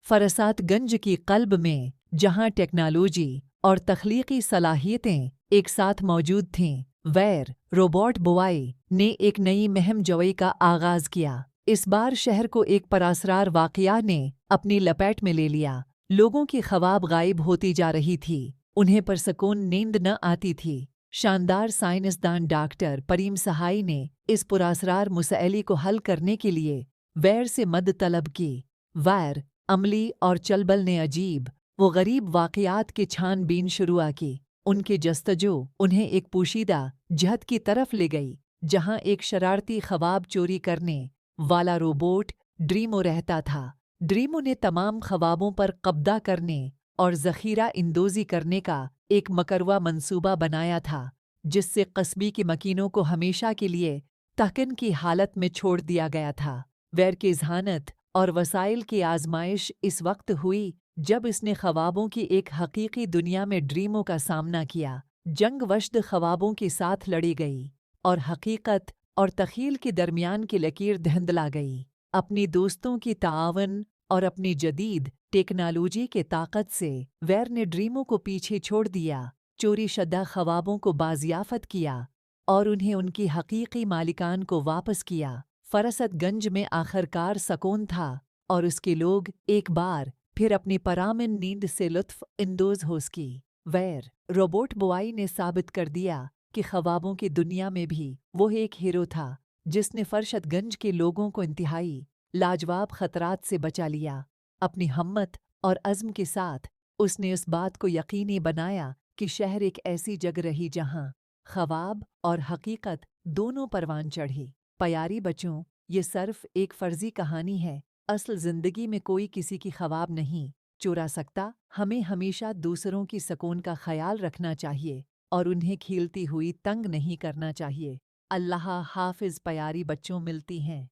फरसात गंज की क़ल्ब में, जहाँ टेक्नोलॉजी और तख्लीकी सलाहियतें एक साथ मौजूद थीं, वैर रोबोट बॉय ने एक नई मुहिम जवी का आगाज़ किया। इस बार शहर को एक परासरार वाक़या ने अपनी लपेट में ले लिया। लोगों की ख्वाब गायब होती जा रही थी, उन्हें परसकून नींद न आती थी। शानदार साइंसदान डॉक्टर परीम सहाई ने इस पुरासरार मसले को हल करने के लिए वैर से मदद तलब की। वैर, अमली और चलबल ने अजीब वो गरीब वाक़यात की छानबीन शुरू की। उनकी जस्तजू उन्हें एक पोशीदा जहत की तरफ ले गई, जहां एक शरारती ख्वाब चोरी करने वाला रोबोट ड्रीमो रहता था। ड्रीमो ने तमाम ख्वाबों पर कब्जा करने और ज़ख़ीरा इंदोज़ी करने का एक मकरवा मंसूबा बनाया था, जिससे कस्बी की मकीनों को हमेशा के लिए तहक़ीन की हालत में छोड़ दिया गया था। वैर की ज़हानत और वसाइल की आजमाइश इस वक्त हुई जब इसने ख्वाबों की एक हकीकी दुनिया में ड्रीमों का सामना किया। जंग वश्द ख्वाबों के साथ लड़ी गई और हकीकत और तख़ील के दरमियान की लकीर धुंधला गई। अपनी दोस्तों की ताआवन और अपनी जदीद टेक्नोलॉजी के ताकत से वैर ने ड्रीमों को पीछे छोड़ दिया, चोरी शुदा ख्वाबों को बाजियाफत किया और उन्हें उनकी हकीकी मालिकान को वापस किया। फरसत गंज में आखिरकार सकून था और उसके लोग एक बार फिर अपनी परामिन नींद से लुत्फ़ इंदोज़ हो सकी। वैर रोबोट बॉय ने साबित कर दिया कि ख्वाबों की दुनिया में भी वो एक हीरो था, जिसने फरसतगंज के लोगों को इंतहाई लाजवाब खतरात से बचा लिया। अपनी हिम्मत और अज़्म के साथ उसने इस बात को यकीनी बनाया कि शहर एक ऐसी जगह रही जहां ख्वाब और हकीकत दोनों परवान चढ़ी। प्यारी बच्चों, ये सिर्फ एक फ़र्ज़ी कहानी है। असल ज़िंदगी में कोई किसी की ख्वाब नहीं चुरा सकता। हमें हमेशा दूसरों की सुकून का ख्याल रखना चाहिए और उन्हें खिलती हुई तंग नहीं करना चाहिए। अल्लाह हाफ़िज़। प्यारी बच्चों, मिलती हैं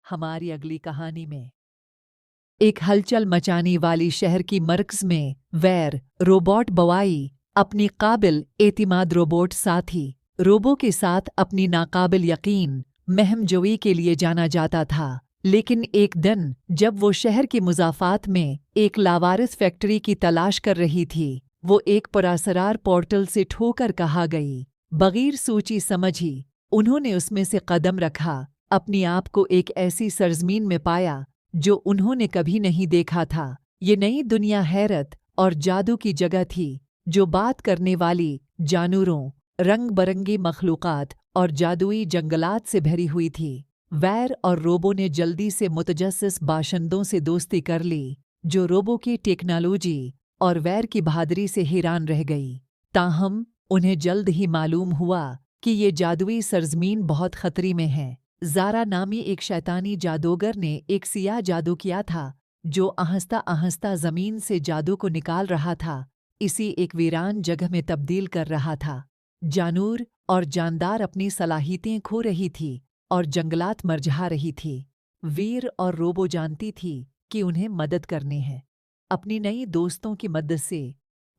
हमारी अगली कहानी में। एक हलचल मचाने वाली शहर की मरकज़ में वैर रोबोट बॉय अपनी काबिल एतिमाद रोबोट साथी रोबो के साथ अपनी नाकाबिल यकीन मुहिम जवी के लिए जाना जाता था। लेकिन एक दिन जब वो शहर के मुज़ाफ़ात में एक लावारिस फैक्ट्री की तलाश कर रही थी, वो एक पुरासरार पोर्टल से ठोकर कहा गई। बगैर सोची समझी उन्होंने उसमें से कदम रखा, अपनी आप को एक ऐसी सरज़मीन में पाया जो उन्होंने कभी नहीं देखा था। ये नई दुनिया हैरत और जादू की जगह थी, जो बात करने वाली जानवरों, रंग बरंगी मखलूक़ात और जादुई जंगलात से भरी हुई थी। वैर और रोबो ने जल्दी से मुतजस्सिस बाशिंदों से दोस्ती कर ली, जो रोबो की टेक्नोलॉजी और वैर की बहादुरी से हैरान रह गई। ताहम उन्हें जल्द ही मालूम हुआ कि ये जादुई सरज़मीन बहुत खतरे में है। ज़ारा नामी एक शैतानी जादूगर ने एक सियाह जादू किया था, जो आहिस्ता आहिस्ता ज़मीन से जादू को निकाल रहा था, इसी एक वीरान जगह में तब्दील कर रहा था। जानूर और जानदार अपनी सलाहियतें खो रही थी और जंगलात मरझा रही थी। वीर और रोबो जानती थी कि उन्हें मदद करनी है। अपनी नई दोस्तों की मदद से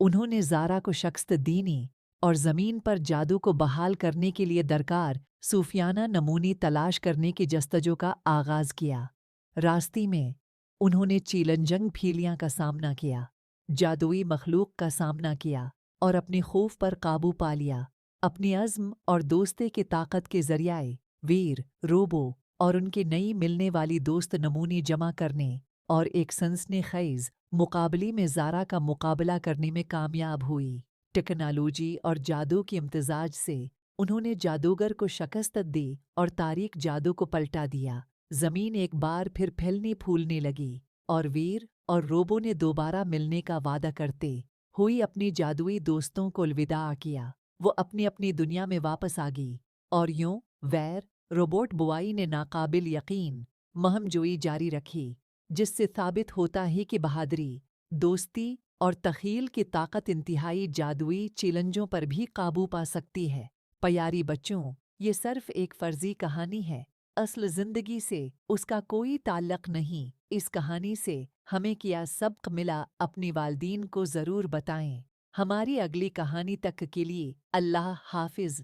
उन्होंने ज़ारा को शख्स दीनी और ज़मीन पर जादू को बहाल करने के लिए दरकार सूफियाना नमूनी तलाश करने की जस्तजू का आगाज़ किया। रास्ते में उन्होंने चीलंजंग फीलियाँ का सामना किया, जादुई मखलूक का सामना किया और अपने खौफ पर काबू पा लिया। अपनी अज़्म और दोस्ती की ताकत के ज़रिए वीर, रोबो और उनके नई मिलने वाली दोस्त नमूने जमा करने और एक सनसनीखेज़ मुकाबले में ज़ारा का मुकाबला करने में कामयाब हुई। टेक्नोलॉजी और जादू के इम्तिज़ाज से उन्होंने जादूगर को शिकस्त दी और तारीख जादू को पलटा दिया। ज़मीन एक बार फिर फैलने फूलने लगी और वीर और रोबो ने दोबारा मिलने का वादा करते हुए अपनी जादुई दोस्तों को अलविदा किया। वो अपनी अपनी दुनिया में वापस आ गई और यूं वैर रोबोट बॉय ने नाकाबिल यकीन मुहिम जारी रखी, जिससे साबित होता है कि बहादुरी, दोस्ती और तख़ील की ताकत इंतहाई जादुई चैलेंजों पर भी काबू पा सकती है। प्यारी बच्चों, ये सिर्फ एक फ़र्ज़ी कहानी है, असल ज़िंदगी से उसका कोई ताल्लुक़ नहीं। इस कहानी से हमें क्या सबक मिला, अपने वालिदैन को ज़रूर बताएं। हमारी अगली कहानी तक के लिए अल्लाह हाफ़िज़।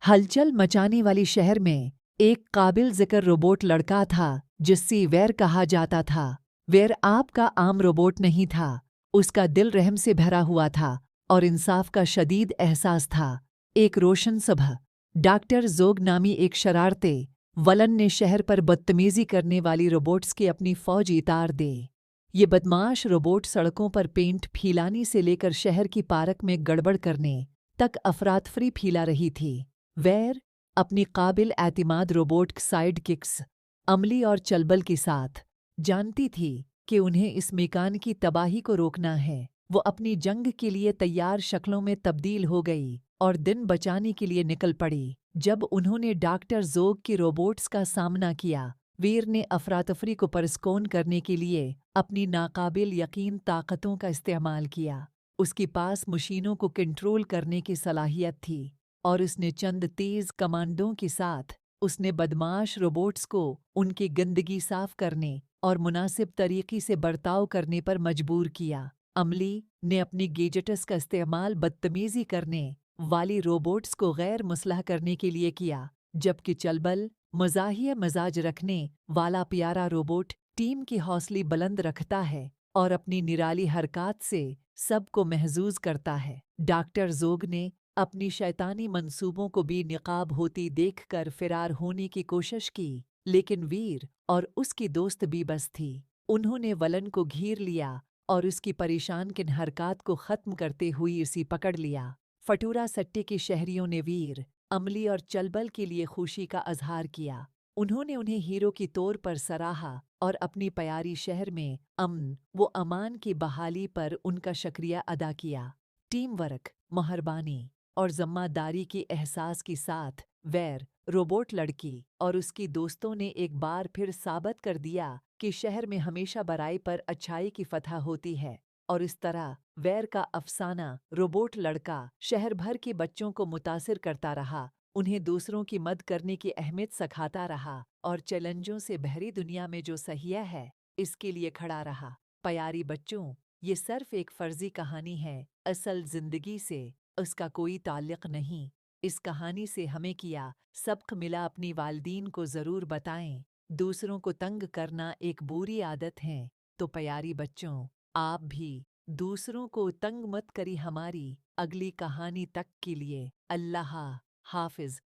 हलचल मचाने वाली शहर में एक काबिल ज़िक्र रोबोट लड़का था, जिससे वैर कहा जाता था। वेर आपका आम रोबोट नहीं था, उसका दिल रहम से भरा हुआ था और इंसाफ का शदीद एहसास था। एक रोशन सुबह डॉक्टर जोग नामी एक शरारते वलन ने शहर पर बदतमीजी करने वाली रोबोट्स की अपनी फौज उतार दे। ये बदमाश रोबोट सड़कों पर पेंट फैलाने से लेकर शहर की पार्क में गड़बड़ करने तक अफरातफरी फैला रही थी। वेर अपनी काबिल एतिमाद रोबोट साइड किक्स अमली और चलबल के साथ जानती थी कि उन्हें इस मेकान की तबाही को रोकना है। वो अपनी जंग के लिए तैयार शक्लों में तब्दील हो गई और दिन बचाने के लिए निकल पड़ी। जब उन्होंने डॉक्टर जोग के रोबोट्स का सामना किया, वीर ने अफरातफरी को परस्कोन करने के लिए अपनी नाकाबिल यकीन ताकतों का इस्तेमाल किया। उसके पास मशीनों को कंट्रोल करने की सलाहियत थी और उसने चंद तेज कमांडों के साथ उसने बदमाश रोबोट्स को उनकी गंदगी साफ करने और मुनासिब तरीके से बर्ताव करने पर मजबूर किया। अमली ने अपनी गैजेट्स का इस्तेमाल बदतमीजी करने वाली रोबोट्स को गैर मुसलह करने के लिए किया, जबकि चलबल मज़ाहिया मजाज रखने वाला प्यारा रोबोट टीम की हौसले बुलंद रखता है और अपनी निराली हरकत से सबको महजूज करता है। डॉक्टर जोग ने अपनी शैतानी मंसूबों को भी निकाब होती देखकर फरार होने की कोशिश की, लेकिन वीर और उसकी दोस्त भी बस थी। उन्होंने वलन को घेर लिया और उसकी परेशान किन हरकत को ख़त्म करते हुए उसे पकड़ लिया। फटूरा सट्टे के शहरियों ने वीर, अमली और चलबल के लिए खुशी का अजहार किया। उन्होंने उन्हें हीरो के तौर पर सराहा और अपनी प्यारी शहर में अमन व अमान की बहाली पर उनका शुक्रिया अदा किया। टीम वर्क, मेहरबानी और ज़िम्मेदारी के एहसास के साथ वैर रोबोट लड़की और उसकी दोस्तों ने एक बार फिर साबित कर दिया कि शहर में हमेशा बुराई पर अच्छाई की फतह होती है। और इस तरह वैर का अफसाना रोबोट लड़का शहर भर के बच्चों को मुतासिर करता रहा, उन्हें दूसरों की मदद करने की अहमियत सिखाता रहा और चैलेंजों से भरी दुनिया में जो सही है इसके लिए खड़ा रहा। प्यारी बच्चों, ये सिर्फ एक फर्जी कहानी है, असल जिंदगी से उसका कोई ताल्लुक नहीं। इस कहानी से हमें किया सबक मिला, अपनी वालिदीन को ज़रूर बताएं। दूसरों को तंग करना एक बुरी आदत है, तो प्यारी बच्चों आप भी दूसरों को तंग मत करी। हमारी अगली कहानी तक के लिए अल्लाह हाफिज।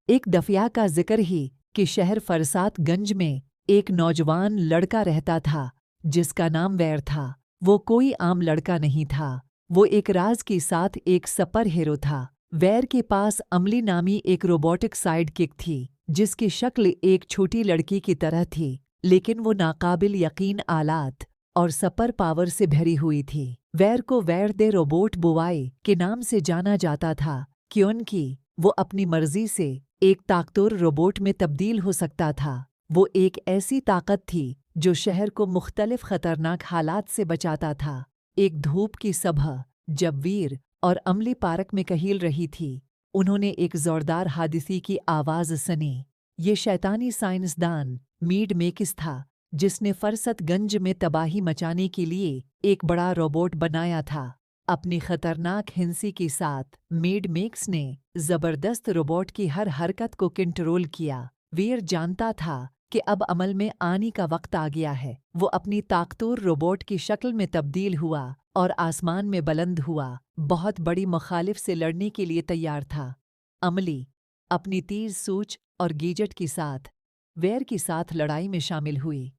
एक दफिया का जिक्र ही कि शहर फरसातगंज में एक नौजवान लड़का रहता था जिसका नाम वैर था। वो कोई आम लड़का नहीं था, वो एक राज के साथ एक सुपर हीरो था। वैर के पास अमली नामी एक रोबोटिक साइड किक थी जिसकी शक्ल एक छोटी लड़की की तरह थी, लेकिन वो नाकाबिल यकीन आलात और सुपर पावर से भरी हुई थी। वैर को वैर दे रोबोट बुआई के नाम से जाना जाता था क्योंकि वो अपनी मर्जी से एक ताकतवर रोबोट में तब्दील हो सकता था। वो एक ऐसी ताकत थी जो शहर को मुख्तलिफ खतरनाक हालात से बचाता था। एक धूप की सुबह जब वीर और अमली पार्क में टहल रही थी, उन्होंने एक जोरदार हादसे की आवाज़ सुनी। ये शैतानी साइंसदान मीड मेकिस था जिसने फरसतगंज में तबाही मचाने के लिए एक बड़ा रोबोट बनाया था। अपनी खतरनाक हिंसी के साथ मेड मेक्स ने जबरदस्त रोबोट की हर हरकत को कंट्रोल किया। वीर जानता था कि अब अमल में आने का वक्त आ गया है। वो अपनी ताकतवर रोबोट की शक्ल में तब्दील हुआ और आसमान में बुलंद हुआ, बहुत बड़ी मुखालिफ से लड़ने के लिए तैयार था। अमली अपनी तेज सोच और गैजेट के साथ वैर के साथ लड़ाई में शामिल हुई।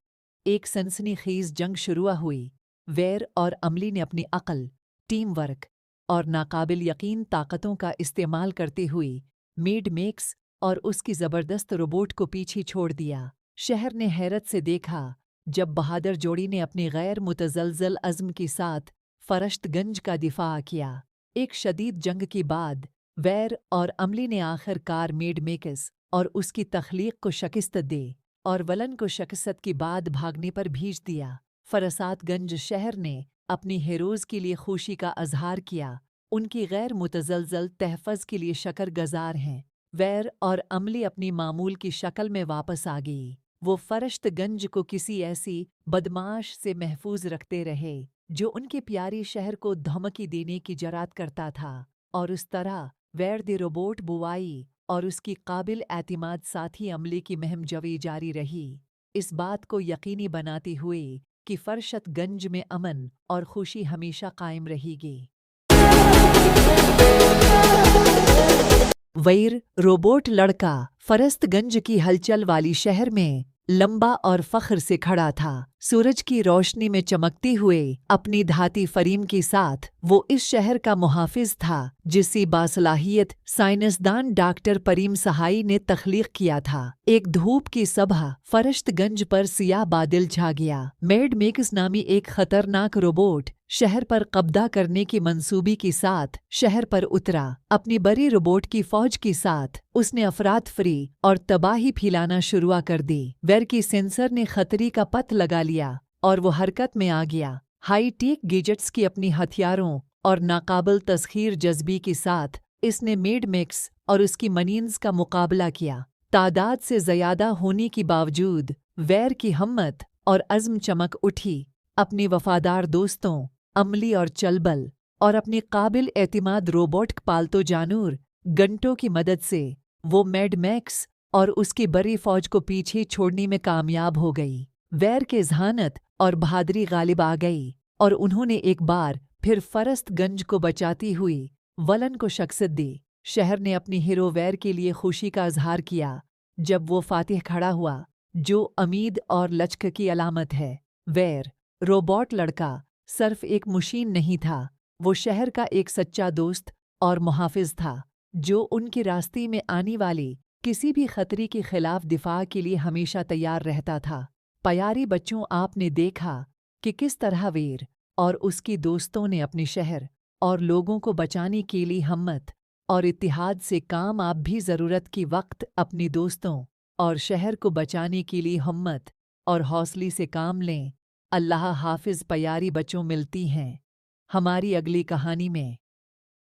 एक सनसनीखेज जंग शुरू हुई। वैर और अमली ने अपनी अक्ल, टीम वर्क और नाकाबिल यकीन ताकतों का इस्तेमाल करते हुए मेड मेक्स और उसकी ज़बरदस्त रोबोट को पीछे छोड़ दिया। शहर ने हैरत से देखा जब बहादुर जोड़ी ने अपनी गैर मुतज़लज़ल अज़्म के साथ फरश्तगंज का दिफा किया। एक शदीद जंग के बाद वैर और अमली ने आखिरकार मेड मेकस और उसकी तख्लीक को शिकस्त दे और वलन को शिकस्त के बाद भागने पर भेज दिया। फरसातगंज शहर ने अपनी हीरोज़ के लिए खुशी का अजहार किया, उनकी गैर मुतज़लज़ल तहफ़्फ़ुज़ के लिए शकरगुज़ार हैं। वैर और अमली अपनी मामूल की शक्ल में वापस आ गई। वो फरश्तगंज को किसी ऐसी बदमाश से महफूज रखते रहे जो उनके प्यारी शहर को धमकी देने की जरात करता था, और उस तरह वैर दे रोबोट बुआई اور اس کی قابل اعتماد ساتھی عملے کی مہم جوئی جاری رہی، اس بات کو یقینی بناتے ہوئے کہ فرشت گنج میں امن اور خوشی ہمیشہ قائم رہے گی۔ ویر روبوٹ لڑکا فرست گنج کی ہلچل والی شہر میں لمبا اور فخر سے کھڑا تھا۔ سورج کی روشنی میں چمکتے ہوئے اپنی دھاتی فریم کے ساتھ وہ اس شہر کا محافظ تھا جسے باصلاحیت سائنسدان ڈاکٹر پریم سہائی نے تخلیق کیا تھا۔ ایک دھوپ کی صبح فرشت گنج پر سیاہ بادل چھا گیا۔ میڈ میکس نامی ایک خطرناک روبوٹ شہر پر قبضہ کرنے کی منصوبے کے ساتھ شہر پر اترا۔ اپنی بڑی روبوٹ کی فوج کے ساتھ اس نے افراتفری اور تباہی پھیلانا شروع کر دی۔ ویر کی سینسر نے خطرے کا پتہ لگا لیا اور وہ حرکت میں آ گیا۔ ہائی ٹیک گیجٹس کی اپنی ہتھیاروں اور ناقابل تسخیر جذبے کے ساتھ اس نے میڈ میکس اور اس کی منینز کا مقابلہ کیا۔ تعداد سے زیادہ ہونے کے باوجود ویر کی ہمت اور عزم چمک اٹھی۔ اپنی وفادار دوستوں، عملی اور چلبل اور اپنی قابل اعتماد روبوٹک پالتو جانور گنٹوں کی مدد سے وہ میڈ میکس اور اس کی بڑی فوج کو پیچھے چھوڑنے میں کامیاب ہو گئی۔ ویر کے ذہانت اور بہادری غالب آ گئی اور انہوں نے ایک بار پھر فرست گنج کو بچاتی ہوئی ولن کو شکست دی۔ شہر نے اپنی ہیرو ویر کے لیے خوشی کا اظہار کیا جب وہ فاتح کھڑا ہوا، جو امید اور لچک کی علامت ہے۔ ویر روبوٹ لڑکا صرف ایک مشین نہیں تھا، وہ شہر کا ایک سچا دوست اور محافظ تھا جو ان کے راستے میں آنے والی کسی بھی خطرے کے خلاف دفاع کے لیے ہمیشہ تیار رہتا تھا۔ پیارے بچوں، آپ نے دیکھا کہ کس طرح ویر اور اس کی دوستوں نے اپنے شہر اور لوگوں کو بچانے کے لیے ہمت اور اتحاد سے کام۔ آپ بھی ضرورت کے وقت اپنے دوستوں اور شہر کو بچانے کے لیے ہمت اور حوصلے سے کام لیں۔ اللہ حافظ پیاری بچوں، ملتی ہیں ہماری اگلی کہانی میں۔